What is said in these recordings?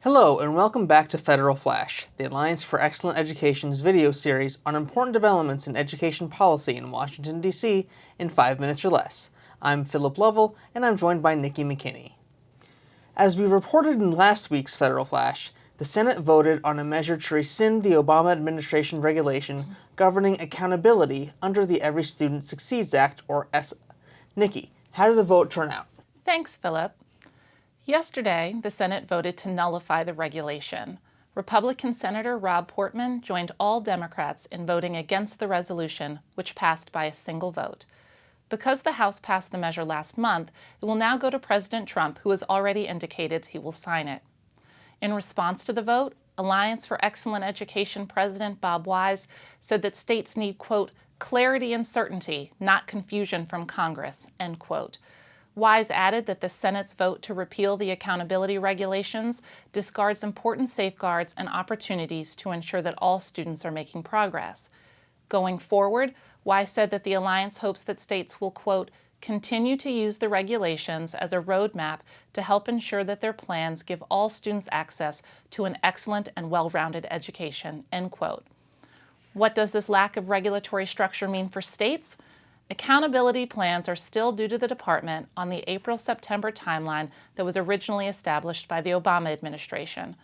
Hello and welcome back to Federal Flash, the Alliance for Excellent Education's video series on important developments in education policy in Washington, D.C. in 5 minutes or less. I'm Philip Lovell and I'm joined by Nikki McKinney. As we reported in last week's Federal Flash, the Senate voted on a measure to rescind the Obama administration regulation governing accountability under the Every Student Succeeds Act, or ESSA. Nikki, how did the vote turn out? Thanks, Philip. Yesterday, the Senate voted to nullify the regulation. Republican Senator Rob Portman joined all Democrats in voting against the resolution, which passed by a single vote. Because the House passed the measure last month, it will now go to President Trump, who has already indicated he will sign it. In response to the vote, Alliance for Excellent Education President Bob Wise said that states need, quote, clarity and certainty, not confusion from Congress, end quote. Wise added that the Senate's vote to repeal the accountability regulations discards important safeguards and opportunities to ensure that all students are making progress. Going forward, Wise said that the Alliance hopes that states will, quote, continue to use the regulations as a roadmap to help ensure that their plans give all students access to an excellent and well-rounded education, end quote. What does this lack of regulatory structure mean for states? Accountability plans are still due to the department on the April-September timeline that was originally established by the Obama administration.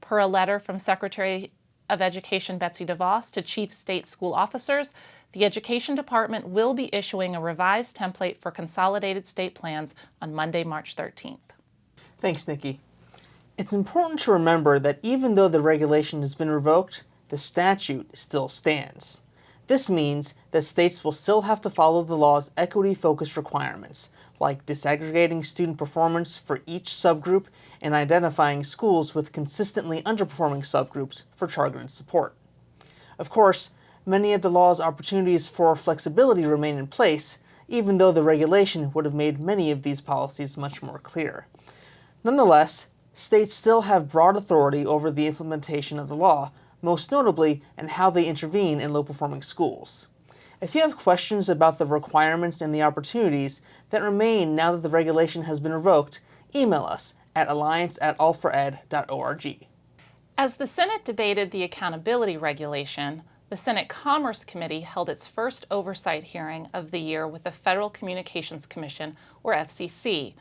Per a letter from Secretary of Education Betsy DeVos to chief state school officers, the Education Department will be issuing a revised template for consolidated state plans on Monday, March 13th. Thanks, Nikki. It's important to remember that even though the regulation has been revoked, the statute still stands. This means that states will still have to follow the law's equity-focused requirements, like disaggregating student performance for each subgroup and identifying schools with consistently underperforming subgroups for targeted support. Of course, many of the law's opportunities for flexibility remain in place, even though the regulation would have made many of these policies much more clear. Nonetheless, states still have broad authority over the implementation of the law, most notably in how they intervene in low-performing schools. If you have questions about the requirements and the opportunities that remain now that the regulation has been revoked, email us at alliance@allfored.org. As the Senate debated the accountability regulation, the Senate Commerce Committee held its first oversight hearing of the year with the Federal Communications Commission, or FCC.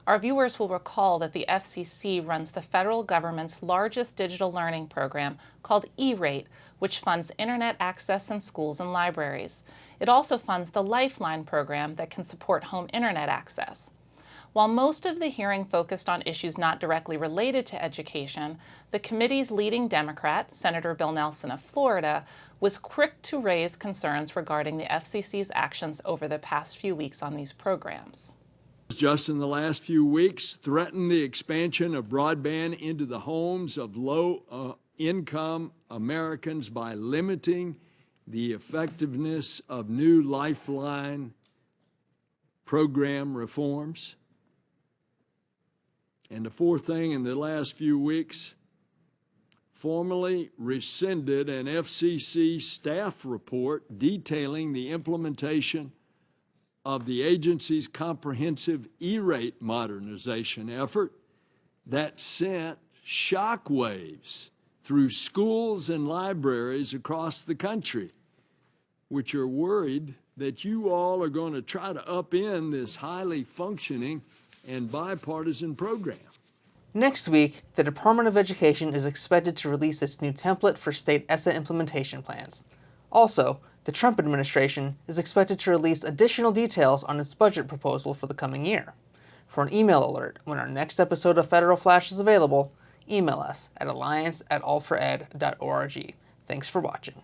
Our viewers will recall that the FCC runs the federal government's largest digital learning program called E-Rate, which funds internet access in schools and libraries. It also funds the Lifeline program that can support home internet access. While most of the hearing focused on issues not directly related to education, the committee's leading Democrat, Senator Bill Nelson of Florida, was quick to raise concerns regarding the FCC's actions over the past few weeks on these programs. Just in the last few weeks, threatened the expansion of broadband into the homes of low-income Americans by limiting the effectiveness of new Lifeline program reforms. And the fourth thing, in the last few weeks, formally rescinded an FCC staff report detailing the implementation of the agency's comprehensive E-Rate modernization effort that sent shockwaves through schools and libraries across the country, which are worried that you all are going to try to upend this highly functioning and bipartisan program. Next week, the Department of Education is expected to release its new template for state ESSA implementation plans. Also, the Trump administration is expected to release additional details on its budget proposal for the coming year. For an email alert when our next episode of Federal Flash is available, email us at alliance@allfored.org. Thanks for watching.